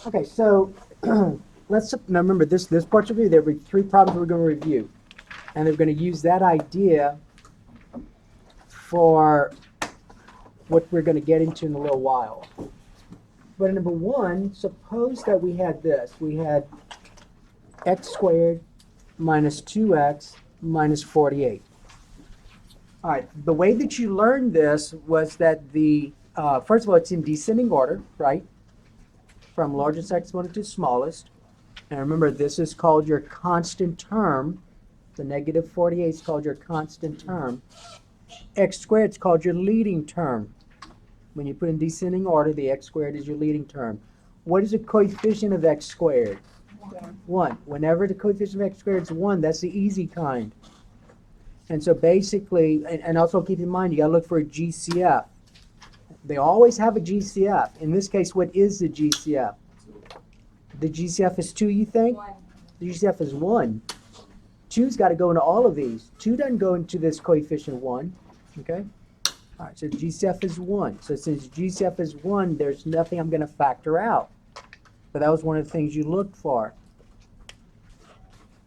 Okay, so let's now remember this part's review. There will be three problems we're going to review, and they're going to use that idea for what we're going to get into in a little while. But number one, suppose that we had this. We had x squared minus 2x minus 48. All right, the way that you learned this was that first of all, it's in descending order, right? From largest exponent to smallest. And remember, this is called your constant term. The negative 48 is called your constant term. X squared is called your leading term. When you put in descending order, the x squared is your leading term. What is the coefficient of x squared? 1. Whenever the coefficient of x squared is 1, that's the easy kind. And so basically, and also keep in mind, you got to look for a GCF. They always have a GCF. In this case, what is the GCF? The GCF is 2, you think? 1. The GCF is 1. 2's got to go into all of these. 2 doesn't go into this coefficient 1. Okay? All right, so GCF is 1. So since GCF is 1, there's nothing I'm going to factor out. But that was one of the things you looked for.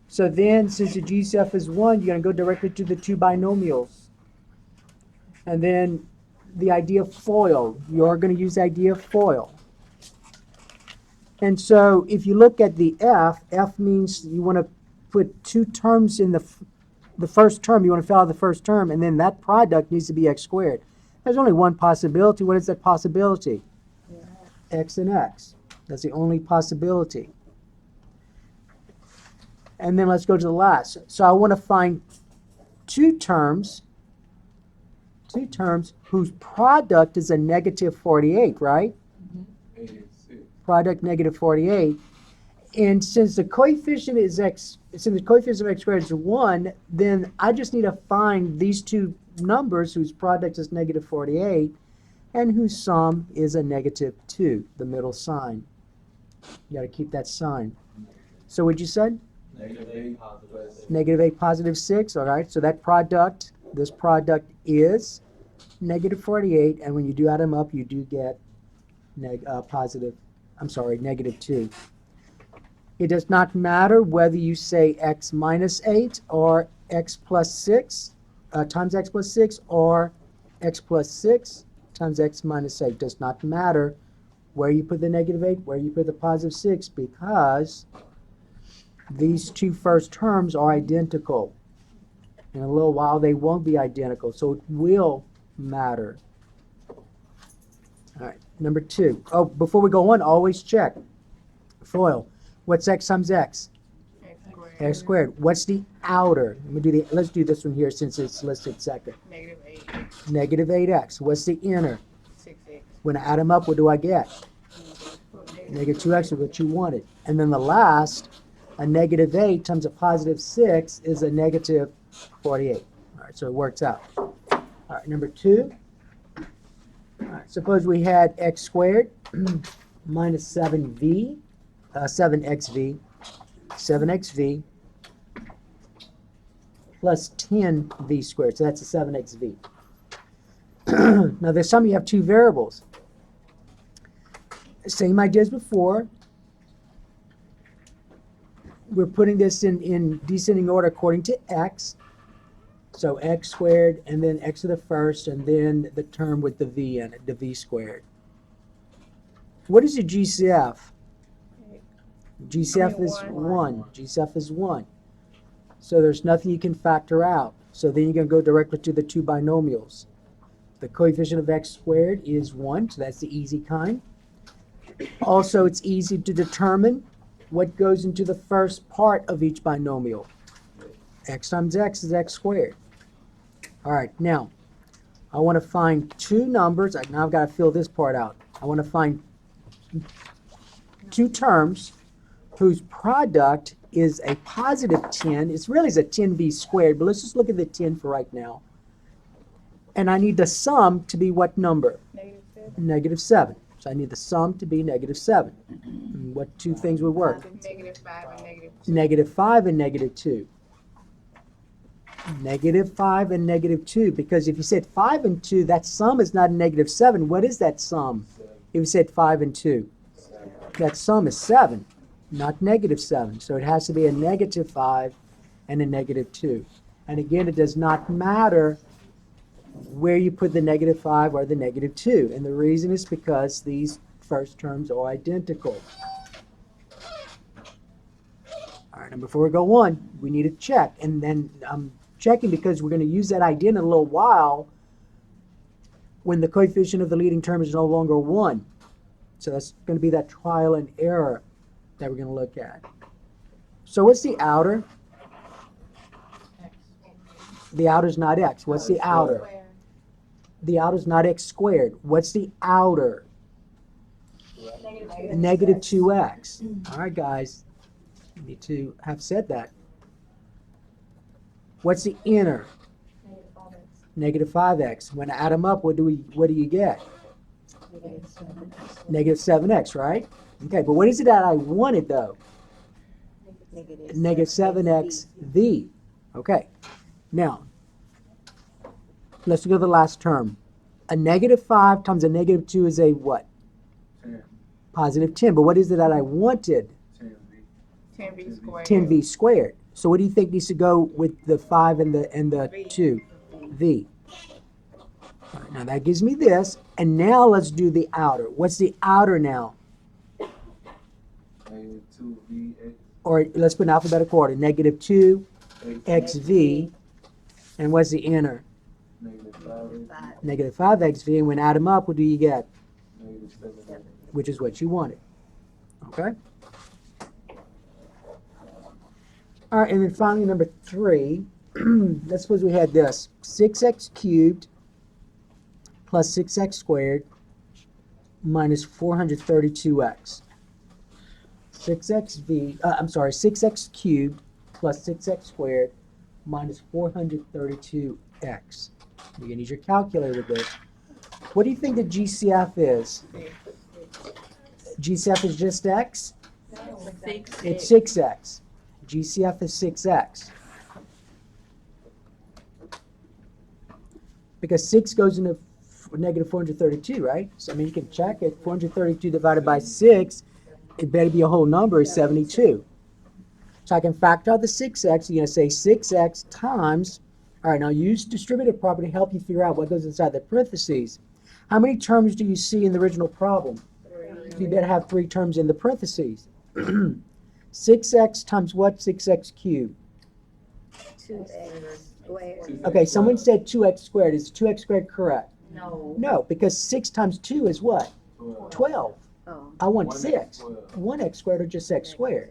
So then, since the GCF is 1, you're going to go directly to the two binomials. And then the idea of FOIL. You're going to use the idea of FOIL. And so if you look at the F means you want to put two terms in the first term. You want to fill out the first term, and then that product needs to be x squared. There's only one possibility. What is that possibility? X and x. That's the only possibility. And then let's go to the last. So I want to find two terms whose product is a negative 48, right? Product negative 48. And since the coefficient is since the coefficient of x squared is 1, then I just need to find these two numbers whose product is negative 48 and whose sum is a negative 2, the middle sign. You got to keep that sign. So what you said? Negative 8 positive 6. Negative 8 positive 6. All right. So that product, this product is negative 48, and when you do add them up, you do get negative 2. It does not matter whether you say x minus 8 or x plus 6 times x plus 6 or x plus 6 times x minus 8. It does not matter where you put the negative 8, where you put the positive 6, because these two first terms are identical. In a little while, they won't be identical, so it will matter. All right, number 2. Oh, before we go on, always check. FOIL. What's x times x? X squared. X squared. What's the outer? Let's do this one here since it's listed second. Negative 8. Negative 8x. What's the inner? 6x. When I add them up, what do I get? Negative 2x is what you wanted. And then the last, a negative 8 times a positive 6 is a negative 48. All right, so it works out. All right, number 2. All right, suppose we had x squared minus 7xv plus 10v squared. So that's a 7xv. Now there's some you have two variables. Same idea as before. We're putting this in descending order according to x. So x squared, and then x to the first, and then the term with the v in it, the v squared. What is your GCF? GCF is 1. GCF is 1. So there's nothing you can factor out. So then you're going to go directly to the two binomials. The coefficient of x squared is 1, so that's the easy kind. Also, it's easy to determine what goes into the first part of each binomial. X times x is x squared. All right, now, I want to find two numbers. Now I've got to fill this part out. I want to find two terms whose product is a positive 10. It's really a 10v squared, but let's just look at the 10 for right now. And I need the sum to be what number? Negative 7. Negative 7. So I need the sum to be negative 7. And what two things would work? Negative 5 and negative 2. Negative 5 and negative 2. Negative 5 and negative 2. Because if you said 5 and 2, that sum is not a negative 7. What is that sum? If you said 5 and 2? that sum is 7, not negative 7. So it has to be a negative 5 and a negative 2. And again, it does not matter where you put the negative 5 or the negative 2. And the reason is because these first terms are identical. All right, and before we go on, we need to check. And then I'm checking because we're going to use that idea in a little while when the coefficient of the leading term is no longer 1. So that's going to be that trial and error that we're going to look at. So what's the outer? The outer is not x. What's the outer? Square. The outer is not x squared. What's the outer? Negative 2x. All right, guys. You need to have said that. What's the inner? Negative 5x. When I add them up, what do you get? Negative 7x, right? Okay, but what is it that I wanted though? Negative 7x v. Okay. Now, let's go to the last term. A negative 5 times a negative 2 is a what? 10. Positive 10. But what is it that I wanted? 10v squared. 10v squared. So what do you think needs to go with the 5 and the 2? V. All right, now that gives me this. And now let's do the outer. What's the outer now? Negative 2vx. Or let's put an alphabetical order. Negative 2 xv. And what's the inner? Negative 5x. Negative 5xv. And when add them up, what do you get? Negative 7x. Which is what you wanted. Okay? All right, and then finally number 3. Let's suppose we had this. 6x cubed plus 6x squared minus 432x. 6x cubed plus 6x squared minus 432x. You're going to need your calculator with this. What do you think the GCF is? GCF is just x? It's 6x. GCF is 6x. Because 6 goes into negative 432, right? So, I mean, you can check it. 432 divided by 6, it better be a whole number, is 72. So I can factor out the 6x. You're going to say 6x times, all right, now use distributive property to help you figure out what goes inside the parentheses. How many terms do you see in the original problem? So you better have 3 terms in the parentheses. 6x times what? 6x cubed. 2x squared. Okay, someone said 2x squared. Is 2x squared correct? No. No, because 6 times 2 is what? 12. Oh. I want 1x 6. squared. 1x squared or just x squared?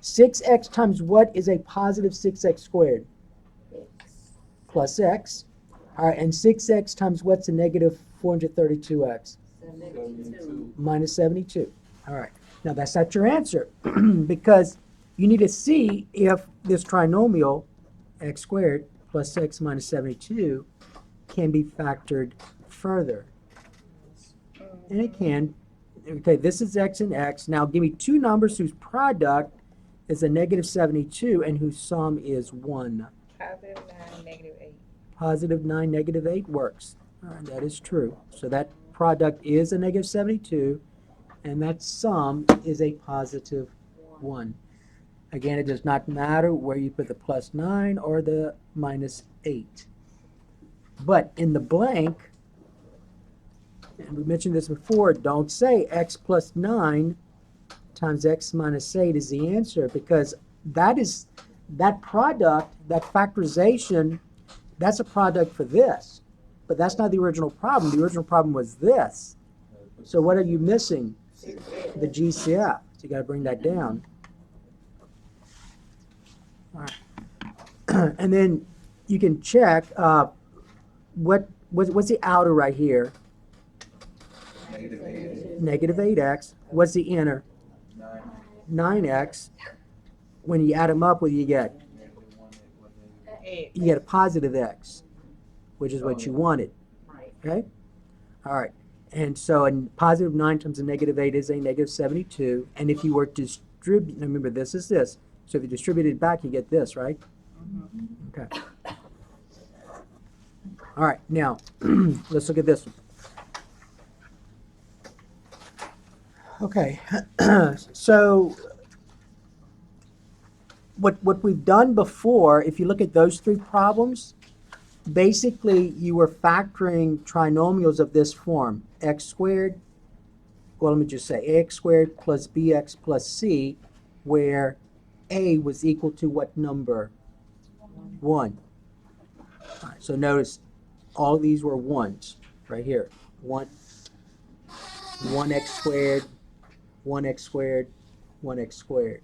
6x times what is a positive 6x squared? Plus x. All right, and 6x times what's a negative 432x? 72. Minus 72. All right. Now that's not your answer because you need to see if this trinomial x squared plus x minus 72 can be factored further. And it can. Okay, this is x and x. Now give me 2 numbers whose product is a negative 72 and whose sum is 1. Positive 9, negative 8. Positive 9, negative 8 works. All right, that is true. So that product is a negative 72, and that sum is a positive 1. Again, it does not matter where you put the plus 9 or the minus 8. But in the blank, and we mentioned this before, don't say x plus 9 times x minus 8 is the answer, because that product, that factorization, that's a product for this. But that's not the original problem. The original problem was this. So what are you missing? The GCF. So you got to bring that down. All right. And then you can check what's the outer right here? Negative 8. Negative 8x. What's the inner? 9. 9x. When you add them up, what do you get? Negative 1, 8. You get a positive x, which is what you wanted. Okay? All right. And so a positive 9 times a negative 8 is a negative 72. And if you were to distribute, remember this is this. So if you distribute it back, you get this, right? Okay. All right. Now, let's look at this one. Okay, so what we've done before, if you look at those three problems, basically you were factoring trinomials of this form: x squared, well, let me just say ax squared plus bx plus c, where a was equal to what number? 1. All right, so notice all of these were 1s right here. 1x squared, 1x squared, 1x squared.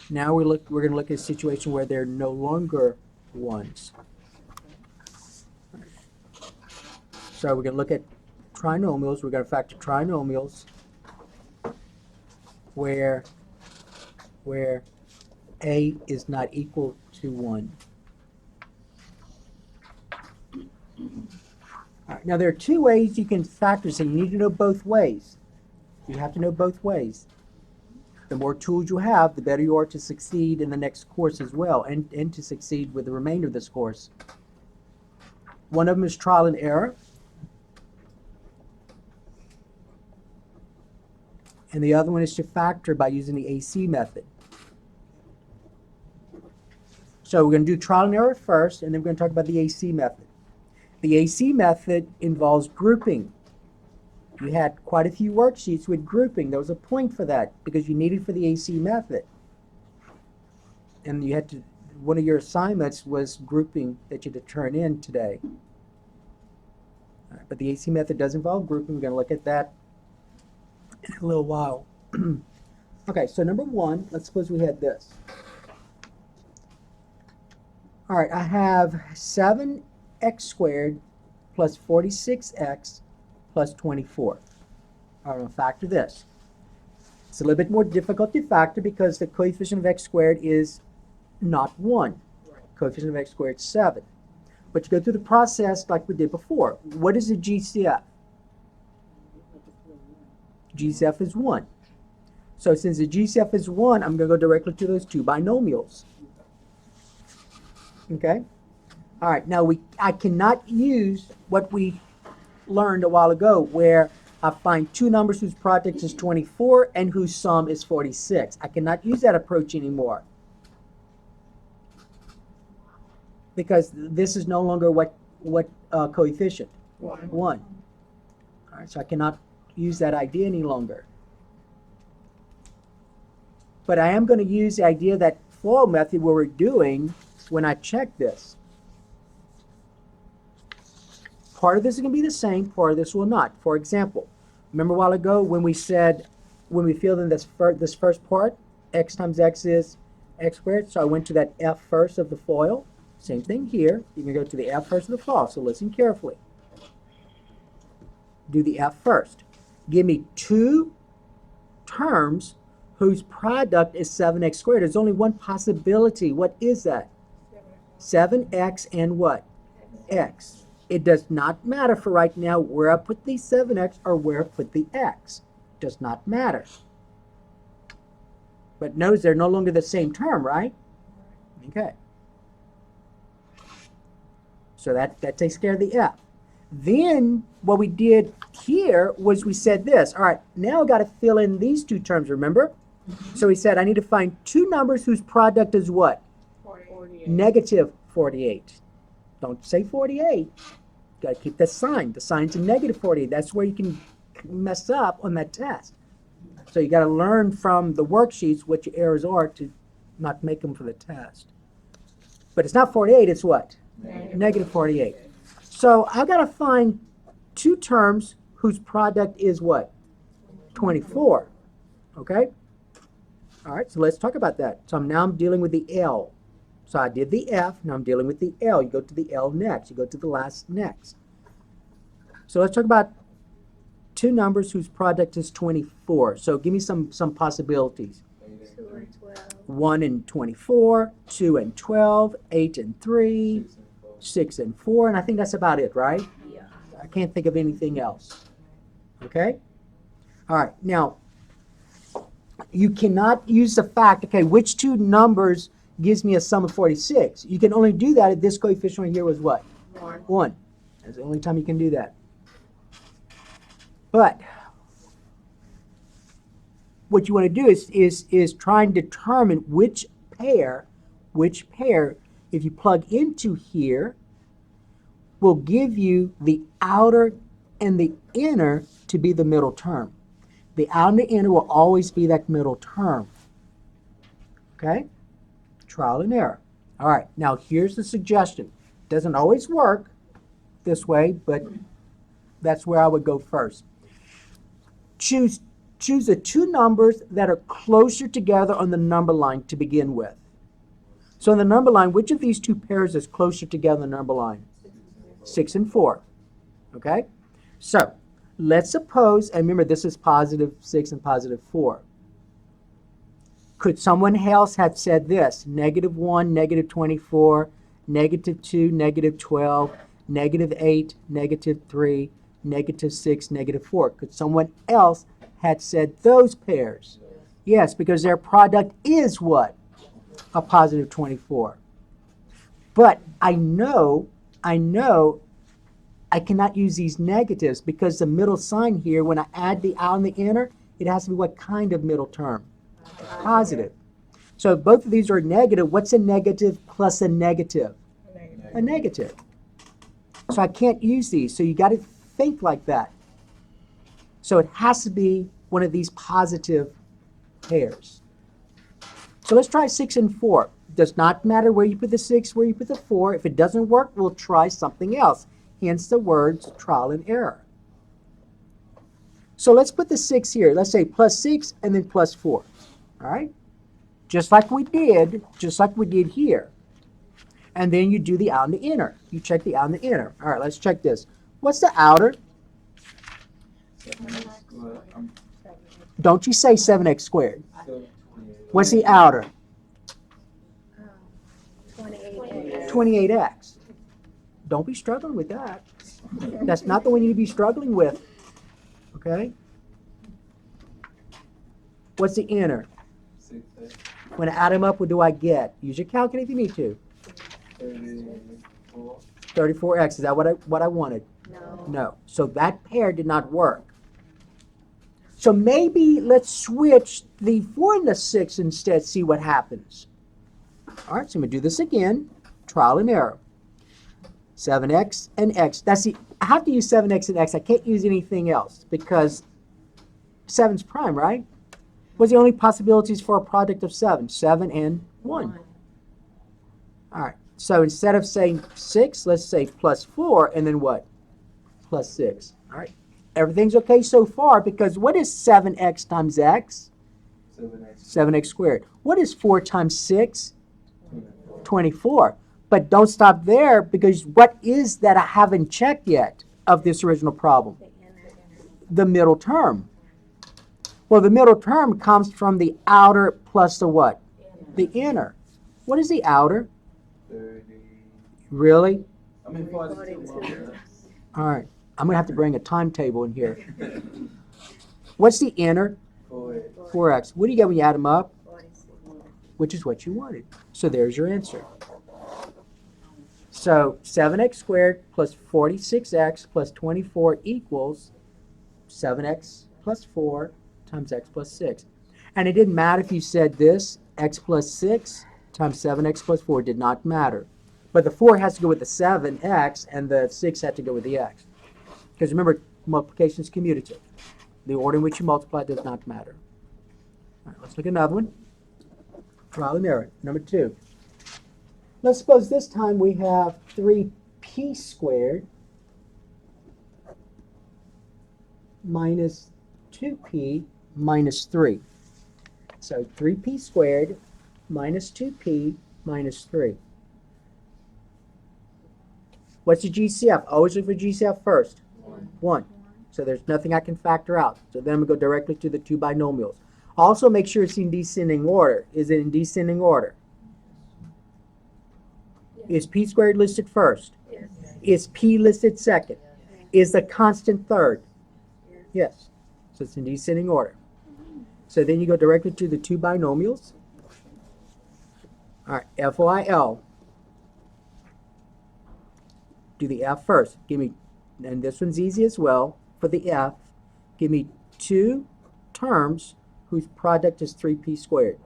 Now we're going to look at a situation where they're no longer 1s. So we're going to look at trinomials. We're going to factor trinomials where a is not equal to 1. All right, now there are two ways you can factor this, and you need to know both ways. You have to know both ways. The more tools you have, the better you are to succeed in the next course as well, and to succeed with the remainder of this course. One of them is trial and error, and the other one is to factor by using the AC method. So we're going to do trial and error first, and then we're going to talk about the AC method. The AC method involves grouping. You had quite a few worksheets with grouping. There was a point for that because you needed for the AC method. And you had to, one of your assignments was grouping that you had to turn in today. All right, but the AC method does involve grouping. We're going to look at that in a little while. Okay, so number one, let's suppose we had this. All right, I have 7x squared plus 46x plus 24. All right, I'm going to factor this. It's a little bit more difficult to factor because the coefficient of x squared is not 1. Coefficient of x squared is 7. But you go through the process like we did before. What is a GCF? GCF is 1. So since the GCF is 1, I'm going to go directly to those two binomials. Okay? All right, now I cannot use what we learned a while ago where I find two numbers whose product is 24 and whose sum is 46. I cannot use that approach anymore because this is no longer what coefficient? 1. All right, so I cannot use that idea any longer. But I am going to use the idea that FOIL method where we're doing when I check this. Part of this is going to be the same, part of this will not. For example, remember a while ago when we said, when we filled in this first part, x times x is x squared, so I went to that f first of the FOIL. Same thing here. You can go to the f first of the FOIL, so listen carefully. Do the f first. Give me two terms whose product is 7x squared. There's only one possibility. What is that? 7x and what? X. It does not matter for right now where I put the 7x or where I put the x. Does not matter. But notice they're no longer the same term, right? Okay. So that takes care of the f. Then what we did here was we said this. All right, now I got to fill in these two terms, remember? So we said I need to find two numbers whose product is what? 48. Negative 48. Don't say 48. Got to keep that sign. The sign's a negative 48. That's where you can mess up on that test. So you got to learn from the worksheets what your errors are to not make them for the test. But it's not 48, it's what? Negative 48. So I've got to find two terms whose product is what? 24. Okay? All right, so let's talk about that. So now I'm dealing with the L. So I did the F, now I'm dealing with the L. You go to the L next. You go to the last next. So let's talk about two numbers whose product is 24. So give me some possibilities. 2 and 12. 1 and 24, 2 and 12, 8 and 3, 6 and 4, and I think that's about it, right? Yeah. I can't think of anything else. Okay? All right, now, you cannot use the fact, okay, which two numbers gives me a sum of 46? You can only do that if this coefficient right here was what? 1. That's the only time you can do that. But what you want to do is try and determine which pair, if you plug into here, will give you the outer and the inner to be the middle term. The outer and the inner will always be that middle term. Okay? Trial and error. All right, now here's the suggestion. Doesn't always work this way, but that's where I would go first. Choose the two numbers that are closer together on the number line to begin with. So on the number line, which of these two pairs is closer together on the number line? 6 and 4. Okay? So let's suppose, and remember this is positive 6 and positive 4. Could someone else have said this? -1, -24, -2, -12, -8, -3, -6, -4. Could someone else had said those pairs? Yes, because their product is what? A positive 24. But I know I cannot use these negatives because the middle sign here, when I add the out and the inner, it has to be what kind of middle term? Positive. So if both of these are negative, what's a negative plus a negative? A negative. So I can't use these. So you got to think like that. So it has to be one of these positive pairs. So let's try 6 and 4. Does not matter where you put the 6, where you put the 4. If it doesn't work, we'll try something else. Hence the words trial and error. So let's put the 6 here. Let's say plus 6 and then plus 4. All right? Just like we did here. And then you do the out and the inner. You check the out and the inner. All right, let's check this. What's the outer? Don't you say 7x squared. What's the outer? 28. 28x. Don't be struggling with that. That's not the one you need to be struggling with. Okay? What's the inner? 6x. When I add them up, what do I get? Use your calculator if you need to. 34. 34x. Is that what I wanted? No. No. So that pair did not work. So maybe let's switch the 4 and the 6 instead, see what happens. All right, so I'm going to do this again. Trial and error. 7x and x. I have to use 7x and x. I can't use anything else because 7's prime, right? What's the only possibilities for a product of 7? 7 and 1. All right, so instead of saying 6, let's say plus 4, and then what? Plus 6. All right, everything's okay so far because what is 7x times x? 7x. 7x squared. What is 4 times 6? 24. But don't stop there because what is that I haven't checked yet of this original problem? The middle term. Well, the middle term comes from the outer plus the what? The inner. What is the outer? 30. Really? 42. All right. I'm going to have to bring a timetable in here. What's the inner? 4x. 4x. What do you get when you add them up? Which is what you wanted. So there's your answer. So 7x squared plus 46x plus 24 equals 7x plus 4 times x plus 6. And it didn't matter if you said this, x plus 6 times 7x plus 4 did not matter. But the 4 has to go with the 7x and the 6 had to go with the x. Because remember, multiplication is commutative. The order in which you multiply does not matter. All right, let's look at another one. Trial and error. Number 2. Let's suppose this time we have 3p squared minus 2p minus 3. So 3p squared minus 2p minus 3. What's the GCF? Always look for GCF first. 1. So there's nothing I can factor out. So then I'm going to go directly to the two binomials. Also make sure it's in descending order. Is it in descending order? Is p squared listed first? Yes. Is p listed second? Is the constant third? Yes. So it's in descending order. So then you go directly to the two binomials. All right, FOIL. Do the F first. Give me, and this one's easy as well. For the F, give me 2 terms whose product is 3p squared?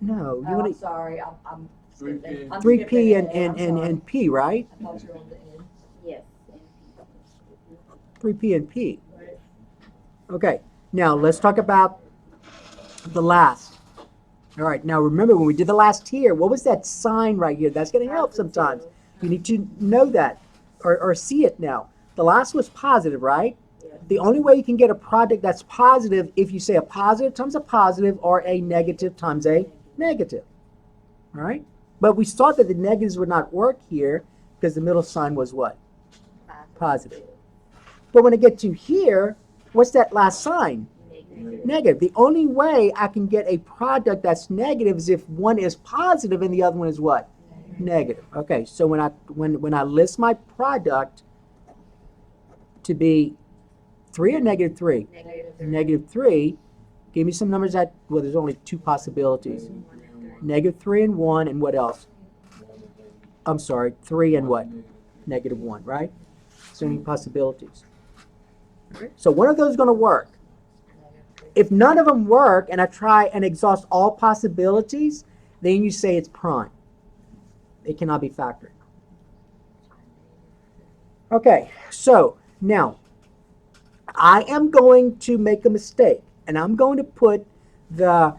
No, you I'm want sorry, I'm Three skipping. P. I'm 3p skipping and, ahead, and, I'm and, sorry. and p, right? I thought you were on the end. Yes. 3p and p. Okay, now let's talk about the last. All right, now remember when we did the last here, what was that sign right here? That's going to help sometimes. You need to know that or see it now. The last was positive, right? The only way you can get a product that's positive if you say a positive times a positive or a negative times a negative. All right? But we saw that the negatives would not work here because the middle sign was what? Positive. But when I get to here, what's that last sign? Negative. The only way I can get a product that's negative is if one is positive and the other one is what? Negative. Okay, so when I list my product to be 3 or negative 3? Negative 3. Give me some numbers that, well, there's only two possibilities. Negative 3 and 1, and what else? I'm sorry, 3 and what? Negative 1, right? So many possibilities. So one of those is going to work. If none of them work and I try and exhaust all possibilities, then you say it's prime. It cannot be factored. Okay, so now I am going to make a mistake, and I'm going to put the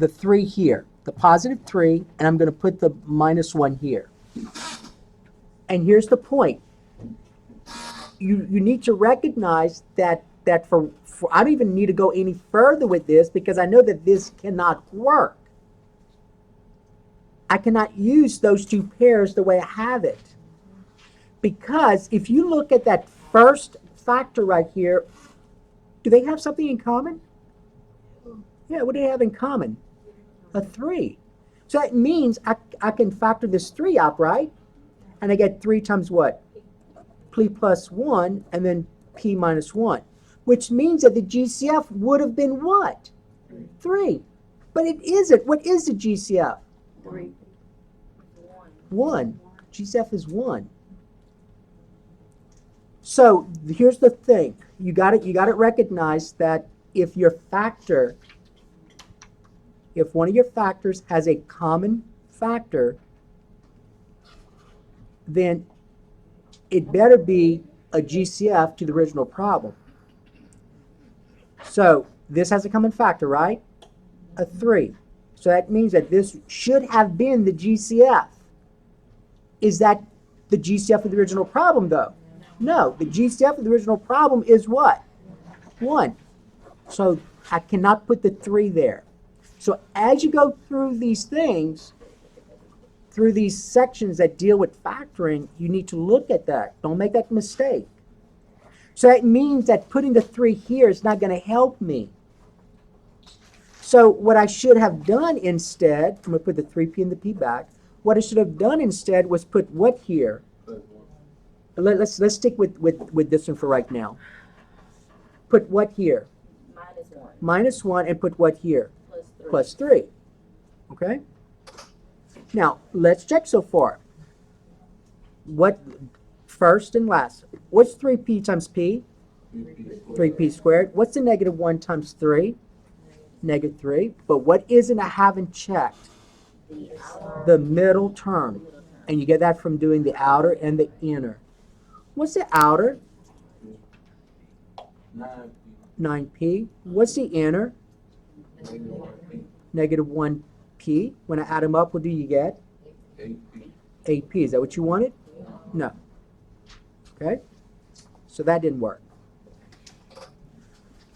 3 here, the positive 3, and I'm going to put the minus 1 here. And here's the point. You need to recognize that for I don't even need to go any further with this because I know that this cannot work. I cannot use those two pairs the way I have it. Because if you look at that first factor right here, do they have something in common? Yeah, what do they have in common? A 3. So that means I can factor this 3 out, right? And I get 3 times what? P plus 1 and then P minus 1. Which means that the GCF would have been what? 3. But it isn't. What is the GCF? 3. 1. GCF is 1. So here's the thing. You got to recognize that if one of your factors has a common factor, then it better be a GCF to the original problem. So this has a common factor, right? A 3. So that means that this should have been the GCF. Is that the GCF of the original problem, though? No. The GCF of the original problem is what? 1. So I cannot put the 3 there. So as you go through these things, through these sections that deal with factoring, you need to look at that. Don't make that mistake. So that means that putting the 3 here is not going to help me. So what I should have done instead, I'm going to put the 3p and the p back. What I should have done instead was put what here? Let's stick with this one for right now. Put what here? Minus 1. Minus 1 and put what here? Plus 3. Plus 3. Okay? Now, let's check so far. What, first and last, what's 3p times p? 3p squared. What's the negative 1 times 3? Negative 3. But what isn't I haven't checked? The middle term. And you get that from doing the outer and the inner. What's the outer? 9p. What's the inner? Negative 1p. When I add them up, what do you get? 8p. Is that what you wanted? No. Okay? So that didn't work.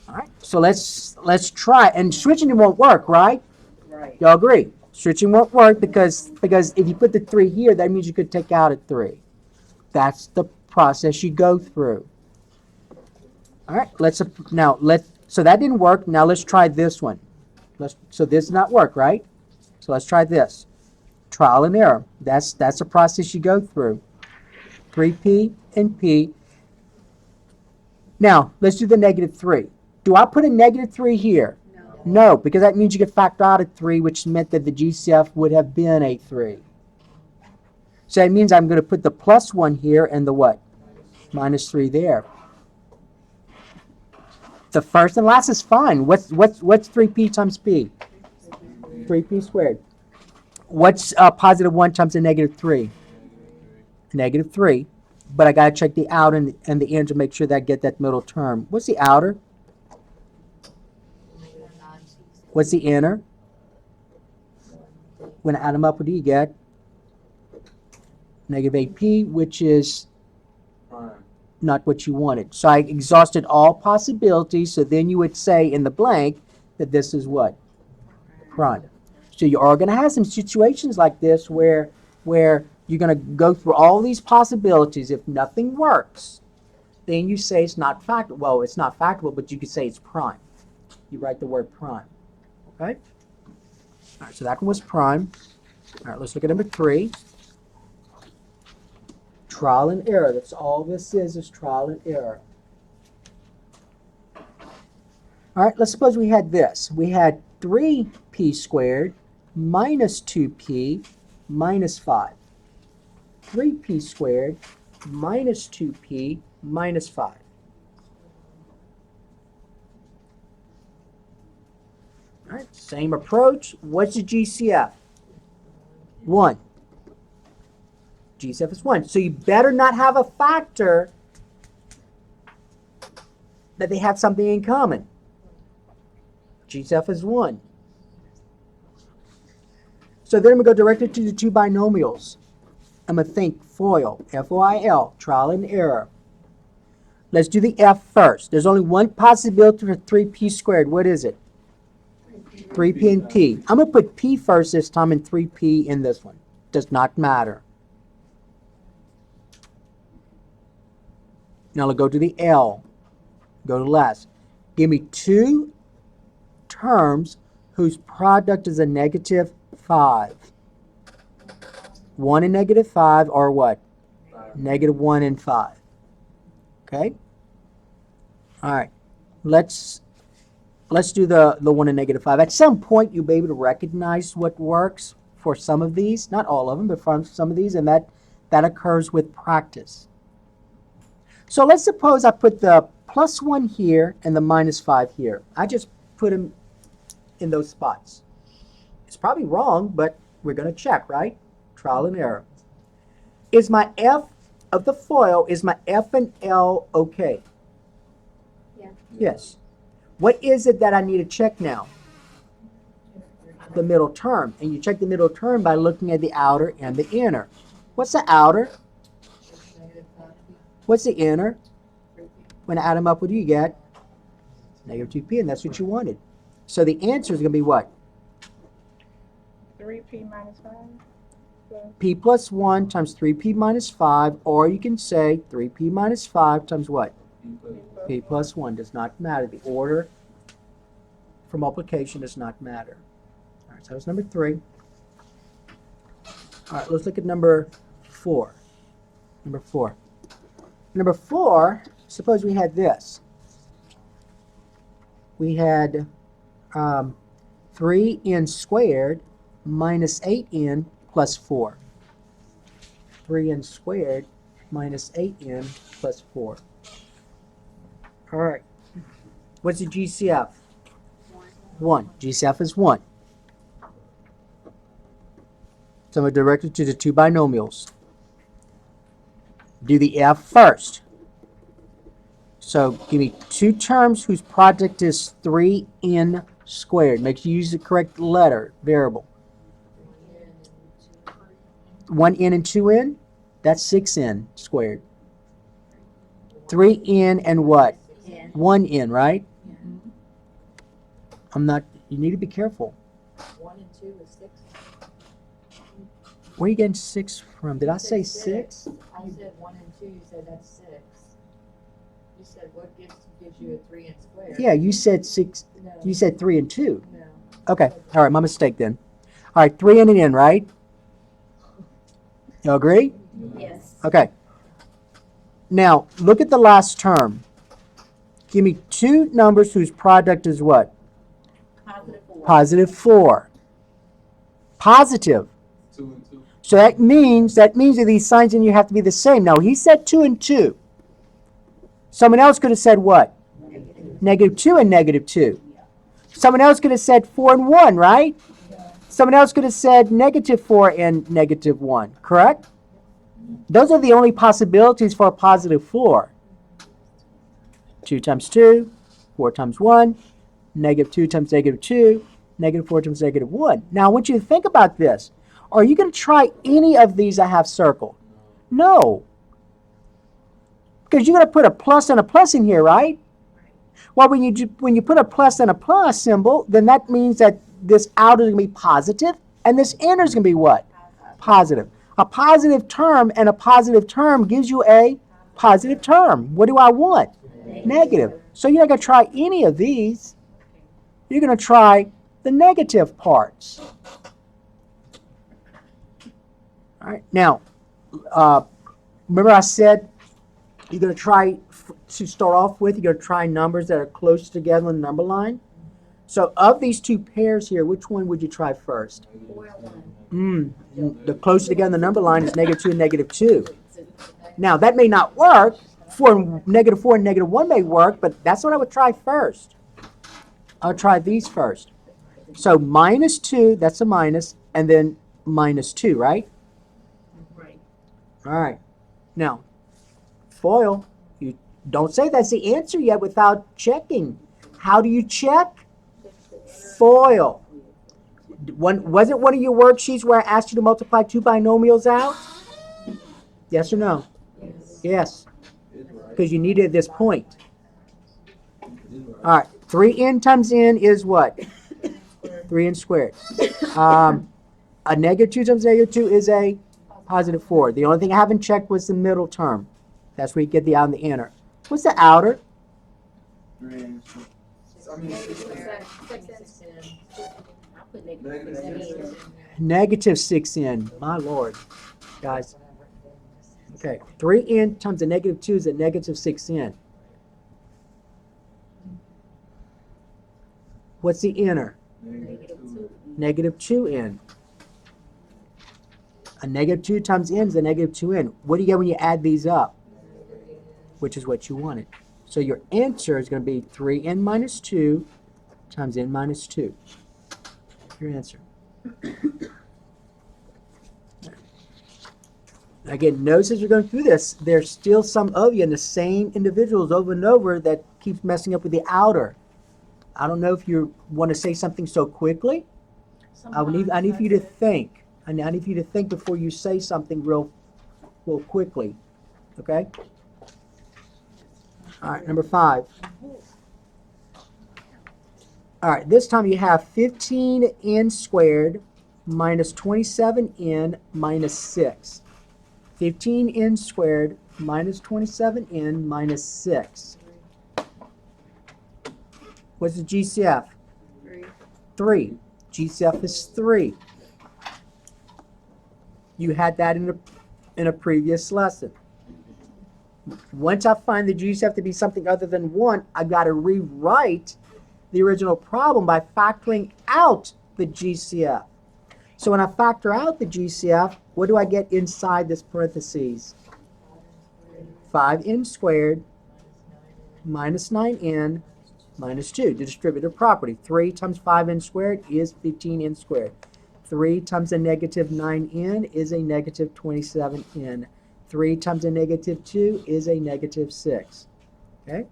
All right. So let's try. And switching won't work, right? Right. Y'all agree? Switching won't work because if you put the 3 here, that means you could take out a 3. That's the process you go through. All right. So that didn't work. Now let's try this one. So this did not work, right? So let's try this. Trial and error. That's a process you go through. 3p and p. Now let's do the negative 3. Do I put a negative 3 here? No, because that means you could factor out a 3, which meant that the GCF would have been a 3. So that means I'm going to put the plus 1 here and the what? Minus 3 there. The first and last is fine. What's 3p times p? 3p squared. What's positive 1 times a negative 3? Negative 3. But I got to check the outer and the inner to make sure that I get that middle term. What's the outer? What's the inner? When I add them up, what do you get? Negative 8p, which is Prime. not what you wanted. So I exhausted all possibilities, so then you would say in the blank that this is what? Prime. So you are going to have some situations like this where you're going to go through all these possibilities. If nothing works, then you say it's not factorable. Well, it's not factorable, but you could say it's prime. You write the word prime. Okay? All right, so that one was prime. All right, let's look at number 3. Trial and error. That's all this is trial and error. All right, let's suppose we had this. We had 3p squared minus 2p minus 5. 3p squared minus 2p minus 5. All right, same approach. What's the GCF? 1. GCF is 1. So you better not have a factor that they have something in common. GCF is 1. So then we go directly to the two binomials. I'm going to think FOIL, F-O-I-L, trial and error. Let's do the F first. There's only one possibility for 3p squared. What is it? 3p and p. I'm going to put p first this time and 3p in this one. Does not matter. Now let's go to the L. Go to last. Give me 2 terms whose product is a negative 5. 1 and negative 5 are what? Negative 1 and 5. Okay? All right. Let's do the 1 and negative 5. At some point, you'll be able to recognize what works for some of these. Not all of them, but for some of these, and that occurs with practice. So let's suppose I put the plus 1 here and the minus 5 here. I just put them in those spots. It's probably wrong, but we're going to check, right? Trial and error. Is my F of the FOIL, is my F and L okay? Yeah. Yes. What is it that I need to check now? The middle term. And you check the middle term by looking at the outer and the inner. What's the outer? What's the inner? When I add them up, what do you get? Negative 2p, and that's what you wanted. So the answer is going to be what? 3p minus 5. P plus 1 times 3p minus 5, or you can say 3p minus 5 times what? P plus 1 does not matter. The order for multiplication does not matter. All right, so that was number 3. All right, let's look at number 4. Number 4. Number 4, suppose we had this. We had 3n squared minus 8n plus 4. 3n squared minus 8n plus 4. All right. What's the GCF? 1. GCF is 1. So I'm going to direct it to the two binomials. Do the F first. So give me 2 terms whose product is 3n squared. Make sure you use the correct letter, variable. 1n and 2n, that's 6n squared. 3n and what? 1n, right? You need to be careful. 1 and 2 is 6. Where are you getting 6 from? Did I say 6? I said 1 and 2, you said that's 6. You said what gives you a 3n squared? Yeah, you said 6. No. You said 3 and 2. No. Okay, all right, my mistake then. All right, 3n and n, right? You agree? Yes. Okay. Now, look at the last term. Give me 2 numbers whose product is what? Positive 4. Positive 4. Positive. 2 and 2. So that means that these signs in you have to be the same. Now, he said 2 and 2. Someone else could have said what? Negative 2 and negative 2. Someone else could have said 4 and 1, right? Someone else could have said negative 4 and negative 1, correct? Those are the only possibilities for a positive 4. 2 times 2, 4 times 1, negative 2 times negative 2, negative 4 times negative 1. Now, I want you to think about this. Are you going to try any of these I have circled? No. Because you're going to put a plus and a plus in here, right? Well, when you put a plus and a plus symbol, then that means that this outer is going to be positive, and this inner is going to be what? Positive. A positive term and a positive term gives you a positive term. What do I want? Negative. So you're not going to try any of these. You're going to try the negative parts. All right. Now, remember I said you're going to try, to start off with, you're going to try numbers that are close together in the number line. So of these two pairs here, which one would you try first? 4 and 1. The closest together in the number line is negative 2 and negative 2. Now, that may not work. Negative 4 and negative 1 may work, but that's what I would try first. I'll try these first. So minus 2, that's a minus, and then minus 2, right? Right. All right. Now, FOIL, you don't say that's the answer yet without checking. How do you check? FOIL. Wasn't one of your worksheets where I asked you to multiply two binomials out? Yes or no? Yes. Because you needed this point. All right. 3n times n is what? 3n squared. A negative 2 times negative 2 is a positive 4. The only thing I haven't checked was the middle term. That's where you get the outer and the inner. What's the outer? 3 and 6. I mean, 6 Negative 6n. My lord. Guys. Okay. 3n times a negative 2 is a negative 6n. What's the inner? Negative 2n. A negative 2 times n is a negative 2n. What do you get when you add these up? Which is what you wanted. So your answer is going to be 3n minus 2 times n minus 2. Your answer. Again, notice as you're going through this, there's still some of you and the same individuals over and over that keeps messing up with the outer. I don't know if you want to say something so quickly. I need for you to think. I need for you to think before you say something real quickly. Okay? All right, number 5. All right, this time you have 15n squared minus 27n minus 6. 15n squared minus 27n minus 6. What's the GCF? 3. GCF is 3. You had that in a previous lesson. Once I find the GCF to be something other than 1, I got to rewrite the original problem by factoring out the GCF. So when I factor out the GCF, what do I get inside this parentheses? 5n squared minus 9n minus 2, the distributive property. 3 times 5n squared is 15n squared. 3 times a negative 9n is a negative 27n. 3 times a negative 2 is a negative 6. Okay?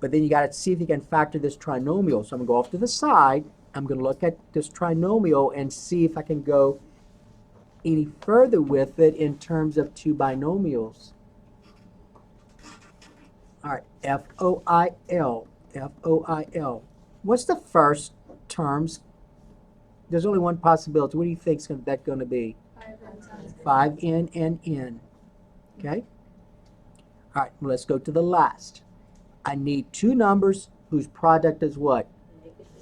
But then you got to see if you can factor this trinomial. So I'm going to go off to the side. I'm going to look at this trinomial and see if I can go any further with it in terms of two binomials. All right, FOIL, FOIL. What's the first terms? There's only one possibility. What do you think is that going to be? 5n and n. Okay? All right, well, let's go to the last. I need two numbers whose product is what?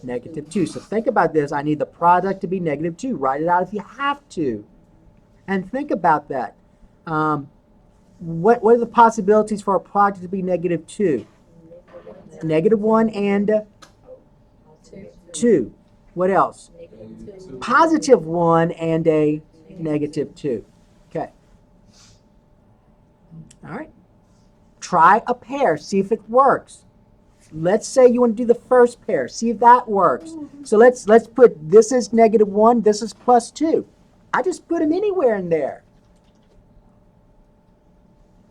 Negative 2. So think about this. I need the product to be negative 2. Write it out if you have to. And think about that. What are the possibilities for a product to be negative 2? Negative 1 and 2. What else? Positive 1 and a negative 2. Okay. All right. try a pair, see if it works. Let's say you want to do the first pair, see if that works. So let's put this is -1, this is +2. I just put them anywhere in there.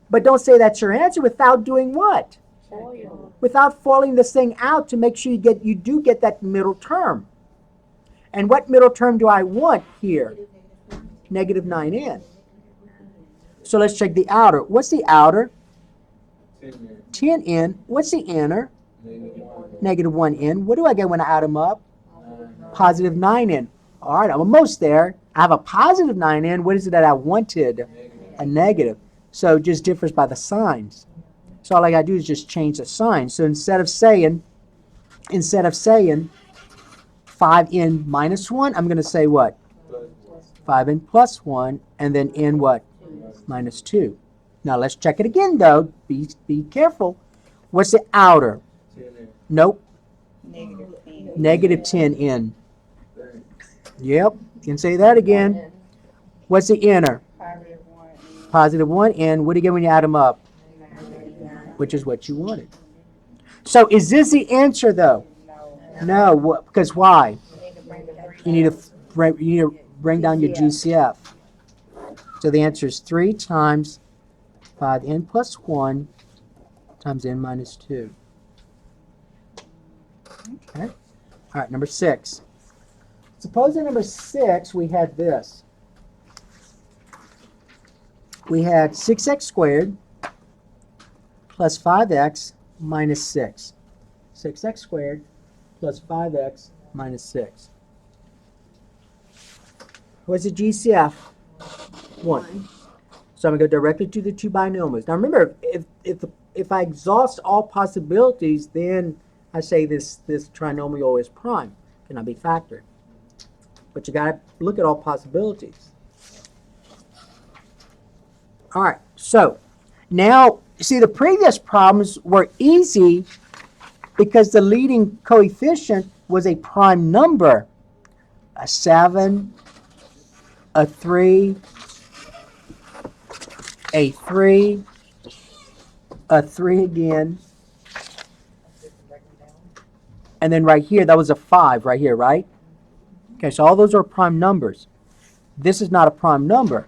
But don't say that's your answer without doing what? Without foiling this thing out to make sure you do get that middle term. And what middle term do I want here? -9n. So let's check the outer. What's the outer? 10n. What's the inner? -1n. What do I get when I add them up? +9n. All right, I'm almost there. I have a +9n. What is it that I wanted? A negative. So it just differs by the signs. So all I got to do is just change the sign. So instead of saying 5n minus 1, I'm going to say what? 5n plus 1, and then n what? Minus 2. Now let's check it again, though. Be careful. What's the outer? Nope. -10n. Yep. You can say that again. What's the inner? +1n. What do you get when you add them up? Which is what you wanted. So is this the answer, though? No. Because why? You need to bring down your GCF. So the answer is 3 times 5n plus 1 times n minus 2. Okay. All right, number 6. Suppose in number 6 we had this. We had 6x squared plus 5x minus 6. 6x squared plus 5x minus 6. What's the GCF? 1. So I'm going to go directly to the two binomials. Now remember, if I exhaust all possibilities, then I say this trinomial is prime, cannot be factored. But you got to look at all possibilities. All right, so now, see, the previous problems were easy because the leading coefficient was a prime number. A 7, a 3, a 3, a 3 again, and then right here, that was a 5 right here, right? Okay, so all those are prime numbers. This is not a prime number.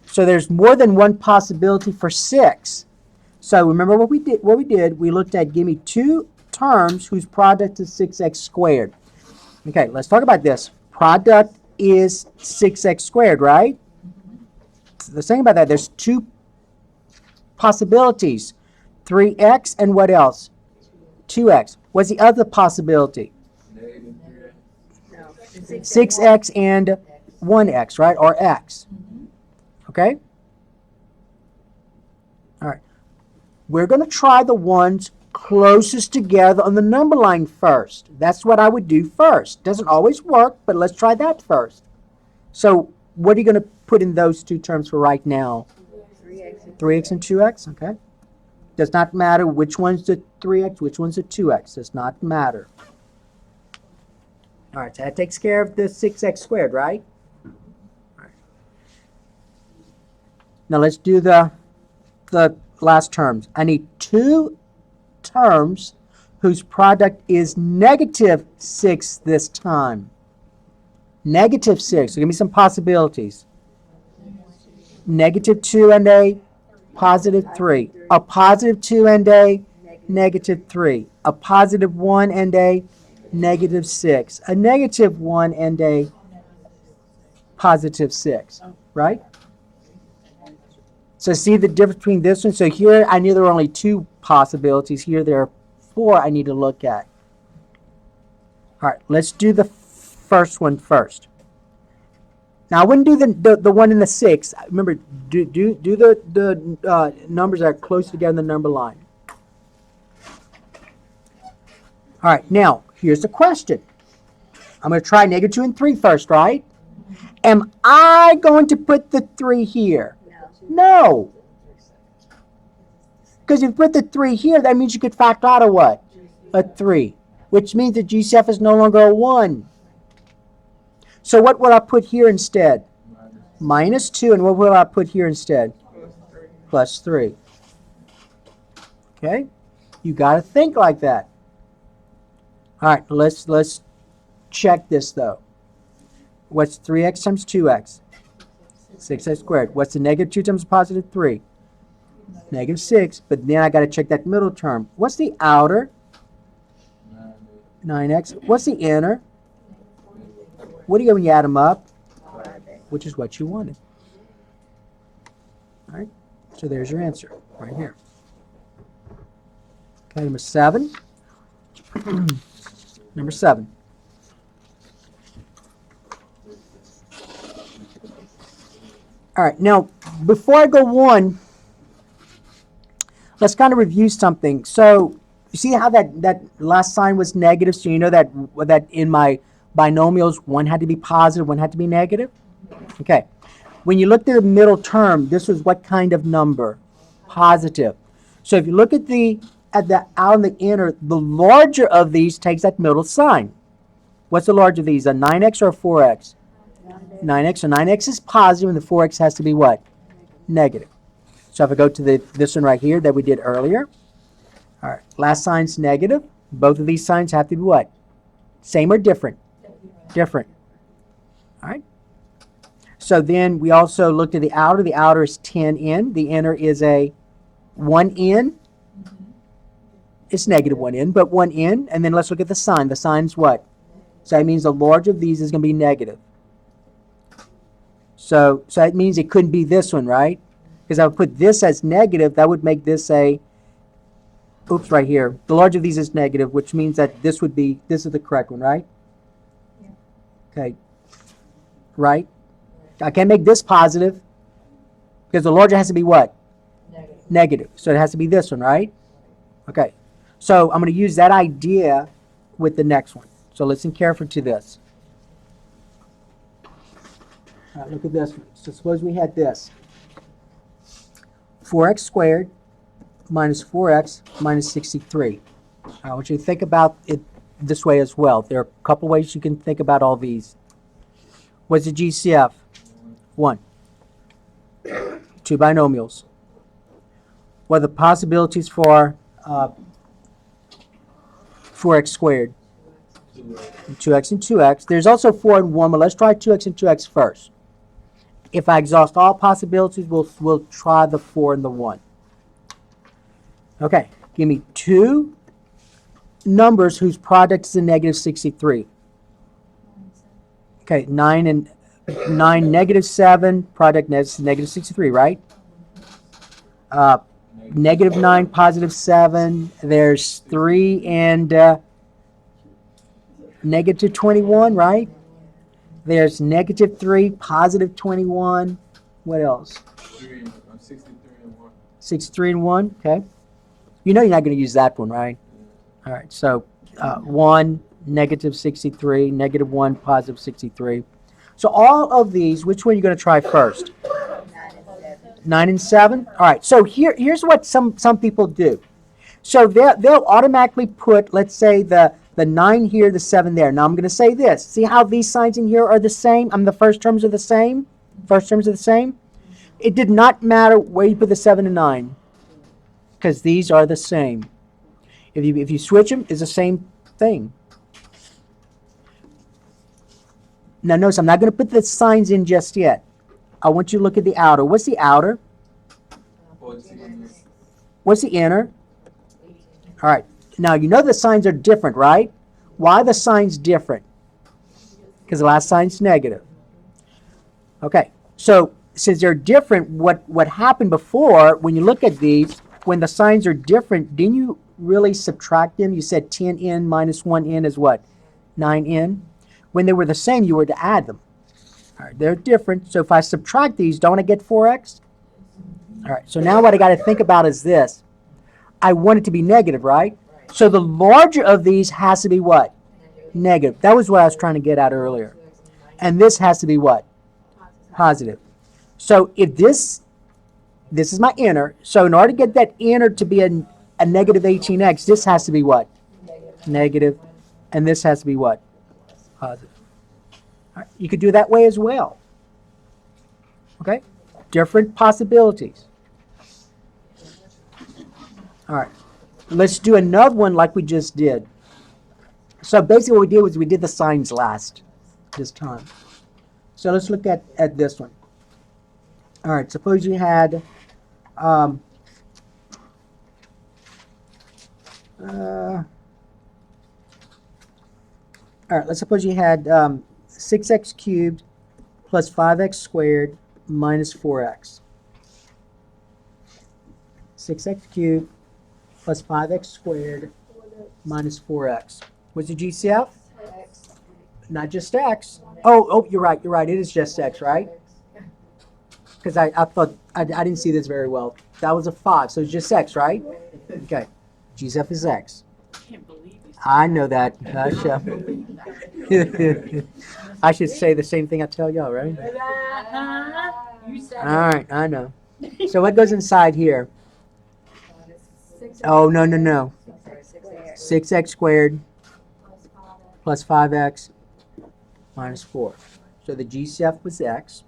So there's more than one possibility for 6. So remember what we did? We looked at give me 2 terms whose product is 6x squared. Okay, let's talk about this. Product is 6x squared, right? Let's think about that. There's 2 possibilities. 3x and what else? 2x. What's the other possibility? 6x and 1x, right? Or x. Okay? All right. We're going to try the ones closest together on the number line first. That's what I would do first. Doesn't always work, but let's try that first. So what are you going to put in those 2 terms for right now? 3x and 2x, okay? Does not matter which one's the 3x, which one's the 2x. Does not matter. All right, so that takes care of the 6x squared, right? All right. Now let's do the last terms. I need 2 terms whose product is -6 this time. -6. So give me some possibilities. -2 and a +3. A +2 and a -3. A +1 and a -6. A -1 and a +6. Right? So see the difference between this one? So here I knew there were only 2 possibilities. Here there are 4 I need to look at. All right, let's do the first one first. Now I wouldn't do the one in the 6. Remember, do the numbers that are close together in the number line. All right, now here's the question. I'm going to try -2 and 3 first, right? Am I going to put the 3 here? No. Because if you put the 3 here, that means you could factor out a what? A 3. Which means the GCF is no longer a 1. So what will I put here instead? -2. And what will I put here instead? plus 3. Okay? You got to think like that. All right, let's check this though. What's 3x times 2x? 6x squared. What's the negative 2 times positive 3? Negative 6. But then I got to check that middle term. What's the outer? 9x. What's the inner? What do you get when you add them up? Which is what you wanted. All right. So there's your answer right here. Okay, number 7. Number 7. All right, now before I go on, let's kind of review something. So you see how that last sign was negative, so you know that in my binomials, one had to be positive, one had to be negative? Okay. When you looked at the middle term, this was what kind of number? Positive. So if you look at the out and the inner, the larger of these takes that middle sign. What's the larger of these, a 9x or a 4x? 9x. So 9x is positive, and the 4x has to be what? Negative. So if I go to this one right here that we did earlier, all right, last sign's negative. Both of these signs have to be what? Same or different? Different. All right. So then we also looked at the outer. The outer is 10n. The inner is a 1n. It's negative 1n, but 1n. And then let's look at the sign. The sign's what? So that means the larger of these is going to be negative. So that means it couldn't be this one, right? Because I would put this as negative. That would make this a, oops, right here. The larger of these is negative, which means that this is the correct one, right? Yeah. Okay. Right? I can't make this positive because the larger has to be what? Negative. Negative. So it has to be this one, right? Okay. So I'm going to use that idea with the next one. So listen carefully to this. All right, look at this one. So suppose we had this. 4x squared minus 4x minus 63. I want you to think about it this way as well. There are a couple ways you can think about all these. What's the GCF? 1. 2 binomials. What are the possibilities for 4x squared? 2x and 2x. There's also 4 and 1, but let's try 2x and 2x first. If I exhaust all possibilities, we'll try the 4 and the 1. Okay, give me 2 numbers whose product is a negative 63. Okay, 9 negative 7, product is negative 63, right? Negative 9, positive 7. There's 3 and negative 21, right? There's negative 3, positive 21. What else? 63 and 1. 63 and 1, okay. You know you're not going to use that one, right? All right, so 1, negative 63, negative 1, positive 63. So all of these, which one are you going to try first? 9 and 7? All right, so here's what some people do. So they'll automatically put, let's say, the 9 here, the 7 there. Now I'm going to say this. See how these signs in here are the same? The first terms are the same? First terms are the same? It did not matter where you put the 7 and 9, because these are the same. If you switch them, it's the same thing. Now notice I'm not going to put the signs in just yet. I want you to look at the outer. What's the outer? 14. What's the inner? All right. Now you know the signs are different, right? Why are the signs different? Because the last sign's negative. Okay. So since they're different, what happened before, when you look at these, when the signs are different, didn't you really subtract them? You said 10n minus 1n is what? 9n. When they were the same, you were to add them. All right, they're different. So if I subtract these, don't I get 4x? All right, so now what I got to think about is this. I want it to be negative, right? So the larger of these has to be what? Negative. That was what I was trying to get at earlier. And this has to be what? Positive. So if this is my inner. So in order to get that inner to be a negative 18x, this has to be what? Negative. And this has to be what? Positive. All right, you could do it that way as well. Okay? Different possibilities. All right. Let's do another one like we just did. So basically what we did was we did the signs last this time. So let's look at this one. All right, suppose you had all right, let's suppose you had 6x cubed plus 5x squared minus 4x. 6x cubed plus 5x squared minus 4x. What's the GCF? X. Not just x. Oh, you're right. You're right. It is just x, right? Because I thought I didn't see this very well. That was a 5, so it's just x, right? Okay. GCF is x. I know that. I should say the same thing I tell y'all, right? You said All right, I know. So what goes inside here? Oh, no. 6x squared plus 5x minus 4. So the GCF was x.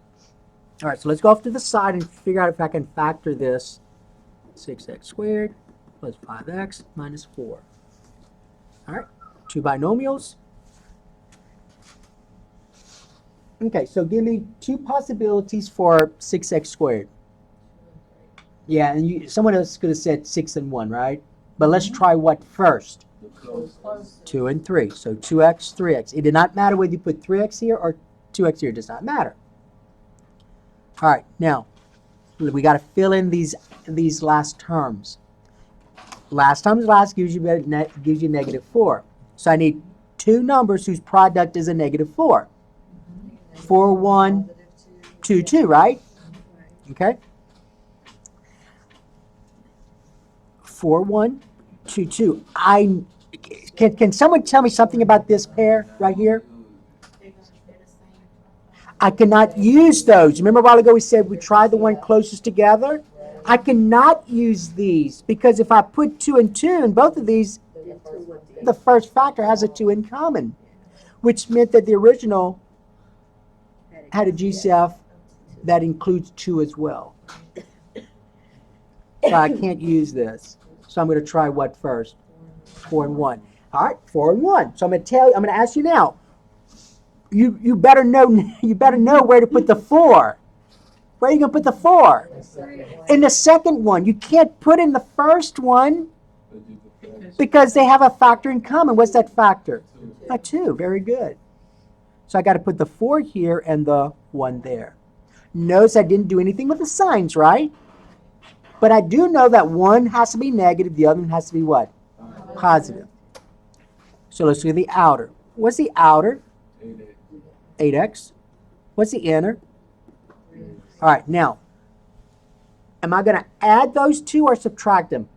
All right, so let's go off to the side and figure out if I can factor this. 6x squared plus 5x minus 4. All right, 2 binomials. Okay, so give me 2 possibilities for 6x squared. Yeah, and someone else could have said 6 and 1, right? But let's try what first? 2 and 3. So 2x, 3x. It did not matter whether you put 3x here or 2x here. It does not matter. All right, now we got to fill in these last terms. Last times last gives you negative 4. So I need 2 numbers whose product is a negative 4. 4, 1, 2, 2, right? Okay. 4, 1, 2, 2. Can someone tell me something about this pair right here? I cannot use those. Remember a while ago we said we tried the one closest together? I cannot use these because if I put 2 and 2 in both of these, the first factor has a 2 in common, which meant that the original had a GCF that includes 2 as well. So I can't use this. So I'm going to try what first? 4 and 1. All right, 4 and 1. So I'm going to ask you now. You better know where to put the 4. Where are you going to put the 4? In the second one. You can't put in the first one because they have a factor in common. What's that factor? A 2. Very good. So I got to put the 4 here and the 1 there. Notice I didn't do anything with the signs, right? But I do know that one has to be negative, the other one has to be what? Positive. So let's do the outer. What's the outer? 8x. What's the inner? All right, now, am I going to add those two or subtract them?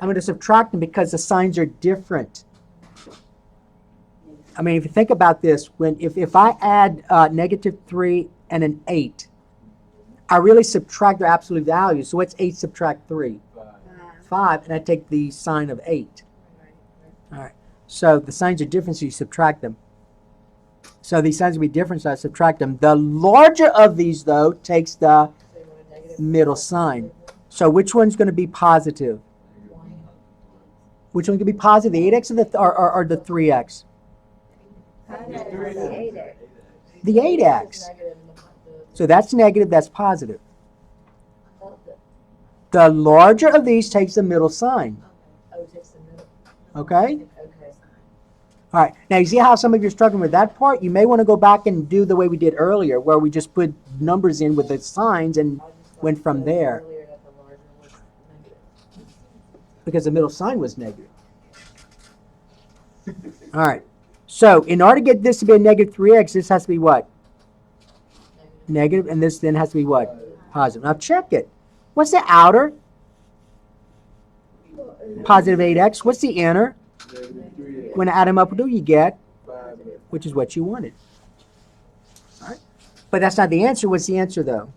I'm going to subtract them because the signs are different. I mean, if you think about this, if I add negative 3 and an 8, I really subtract their absolute values. So what's 8 subtract 3? 5, and I take the sign of 8. All right, so the signs are different, so you subtract them. So these signs will be different, so I subtract them. The larger of these, though, takes the middle sign. So which one's going to be positive? Which one can be positive, the 8x or the 3x? The 8x. So that's negative, that's positive. The larger of these takes the middle sign. Okay? All right. Now, you see how some of you are struggling with that part? You may want to go back and do the way we did earlier, where we just put numbers in with the signs and went from there. Because the middle sign was negative. All right. So, in order to get this to be a negative 3x, this has to be what? Negative, and this then has to be what? Positive. Now, check it. What's the outer? Positive 8x. What's the inner? When I add them up, what do you get? Which is what you wanted. All right. But that's not the answer. What's the answer, though?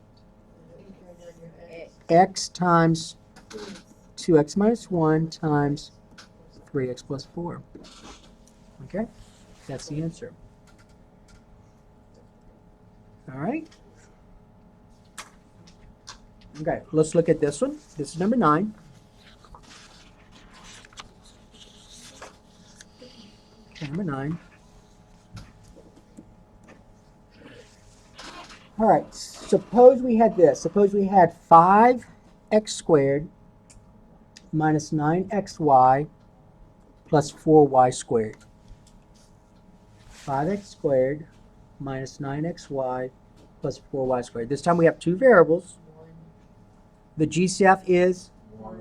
X times 2x minus 1 times 3x plus 4. Okay? That's the answer. All right? Okay, let's look at this one. This is number 9. Okay, number 9. All right, suppose we had this. Suppose we had 5x squared minus 9xy plus 4y squared. 5x squared minus 9xy plus 4y squared. This time we have two variables. The GCF is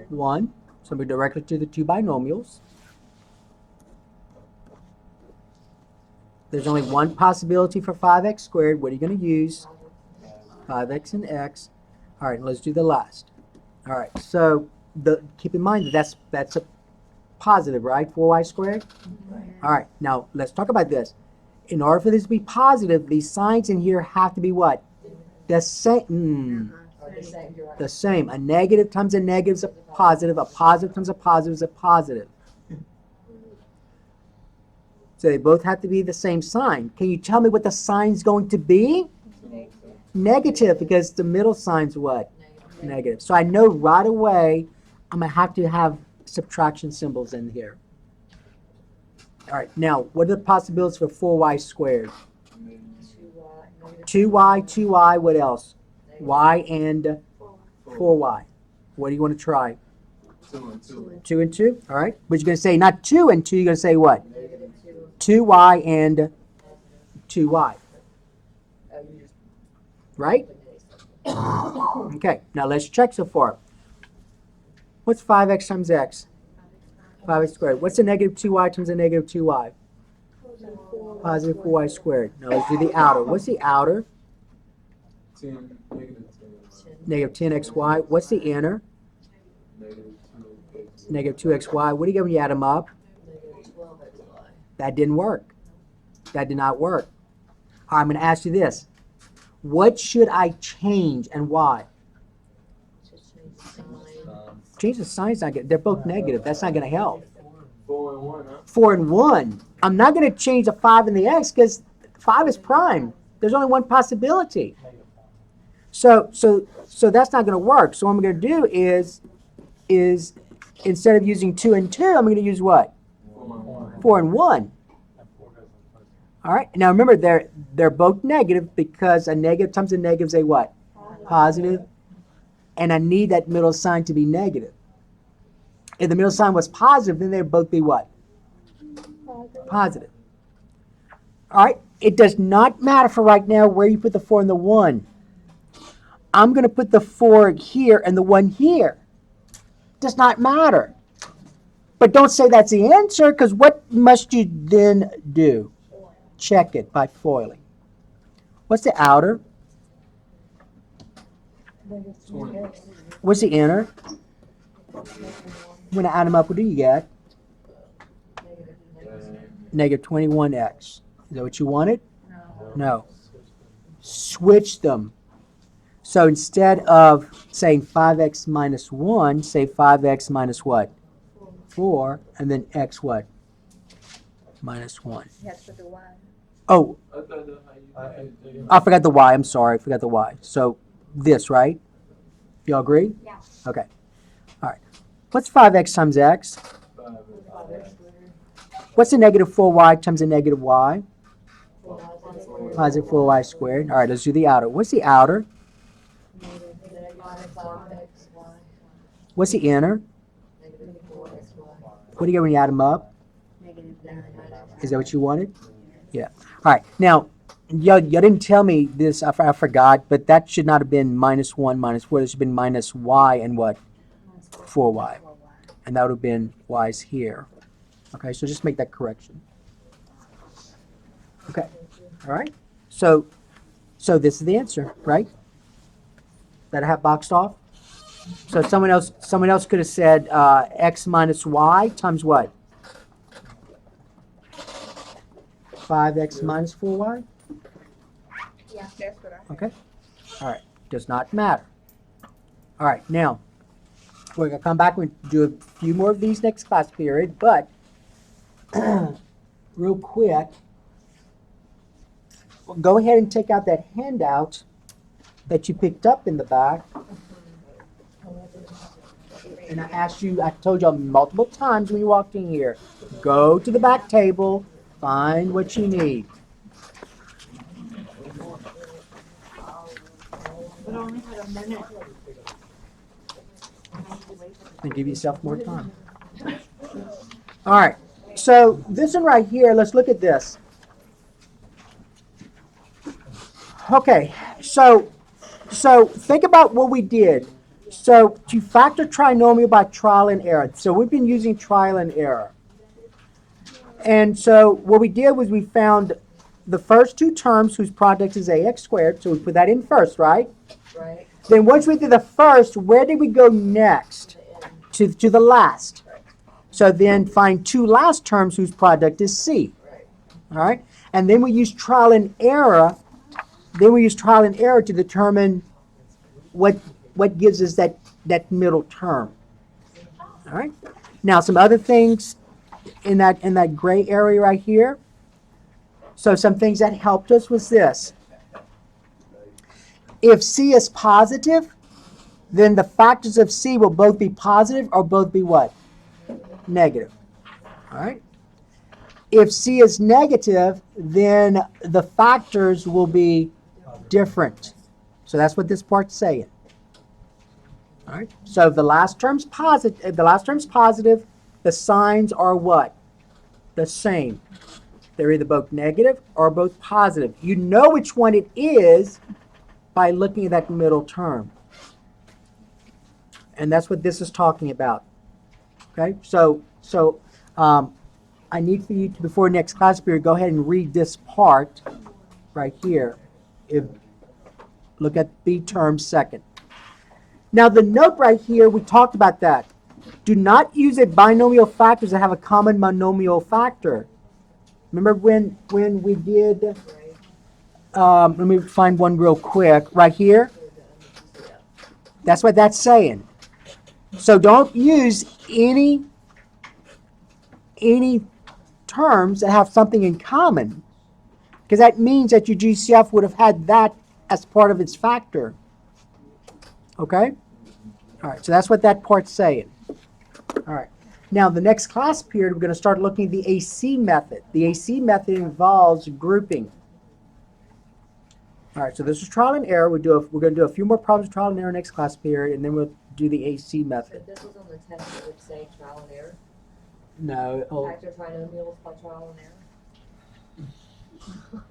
1, so we directly to the two binomials. There's only one possibility for 5x squared. What are you going to use? 5x and x. All right, let's do the last. All right, so keep in mind that that's a positive, right? 4y squared? All right, now let's talk about this. In order for this to be positive, these signs in here have to be what? The same. The same. A negative times a negative is a positive. A positive times a positive is a positive. So they both have to be the same sign. Can you tell me what the sign's going to be? Negative, because the middle sign's what? Negative. So I know right away I'm going to have subtraction symbols in here. All right, now, what are the possibilities for 4y squared? 2y, what else? Y and 4y. What do you want to try? 2 and 2. 2 and 2, all right. But you're going to say not 2 and 2, you're going to say what? 2y and 2y. Right? Okay, now let's check so far. What's 5x times x? 5x squared. What's the negative 2y times the negative 2y? Positive 4y squared. Now let's do the outer. What's the outer? 10, Negative 10xy. What's the inner? negative 2x. Negative 2xy. What do you get when you add them up? That didn't work. That did not work. All right, I'm going to ask you this. What should I change and why? Change the sign's not good. They're both negative. That's not going to help. 4 and 1, huh? 4 and 1. I'm not going to change the 5 and the x because 5 is prime. There's only one possibility. So that's not going to work. So what I'm going to do is instead of using 2 and 2, I'm going to use what? 4 and 1. All right. Now remember, they're both negative because a negative times a negative is a what? Positive. And I need that middle sign to be negative. If the middle sign was positive, then they'd both be what? Positive. All right. It does not matter for right now where you put the 4 and the 1. I'm going to put the 4 here and the 1 here. Does not matter. But don't say that's the answer, because what must you then do? Check it by foiling. What's the outer? 20. What's the inner? When I add them up, what do you get? Negative 21x. Is that what you wanted? No. Switch them. So instead of saying 5x minus 1, say 5x minus what? 4, and then x what? Minus 1. You have to put the Y. Oh, I thought that's how you I forgot the y. I'm sorry. I forgot the y. So this, right? Y'all agree? Yeah. Okay. All right. What's 5x times x? 5. What's the negative 4y times the negative y? Positive 4y squared. All right, let's do the outer. What's the outer? What's the inner? What do you get when you add them up? Is that what you wanted? Yeah. All right. Now, y'all didn't tell me this. I forgot, but that should not have been minus 1, minus 4. It should have been minus y and what? 4y. And that would have been y's here. Okay, so just make that correction. Okay. All right. So this is the answer, right? That I have boxed off. So someone else could have said x minus y times what? 5x minus 4y. That's what I. Okay. All right. Does not matter. All right. Now we're gonna come back and do a few more of these next class period, but real quick, go ahead and take out that handout that you picked up in the back And I asked you, I told y'all multiple times when you walked in here, go to the back table, find what you need. But only had a minute. And give yourself more time. All right. So this one right here, let's look at this. Okay. So think about what we did. So to factor trinomial by trial and error. So we've been using trial and error. And so what we did was we found the first two terms whose product is ax squared. So we put that in first, right? Right. Then once we did the first, where did we go next? The end. To the last. So then find two last terms whose product is c. Right. All right? And then we use trial and error. Then we use trial and error to determine what gives us that middle term. All right? Now some other things in that gray area right here. So some things that helped us was this. If c is positive, then the factors of c will both be positive or both be what? Negative. All right? If c is negative, then the factors will be different. So that's what this part's saying. All right? So if the last term's positive, the signs are what? The same. They're either both negative or both positive. You know which one it is by looking at that middle term. And that's what this is talking about. Okay? So I need for you to, before next class period, go ahead and read this part right here. Look at the term second. Now the note right here, we talked about that. Do not use a binomial factors that have a common monomial factor. Remember when we did, let me find one real quick, right here? That's what that's saying. So don't use any terms that have something in common, because that means that your GCF would have had that as part of its factor. Okay? All right, so that's what that part's saying. All right. Now, the next class period, we're going to start looking at the AC method. The AC method involves grouping. All right, so this is trial and error. We're going to do a few more problems of trial and error next class period, and then we'll do the AC method. If this was on the test, it would say trial and error. No. Factor trinomials by trial and error.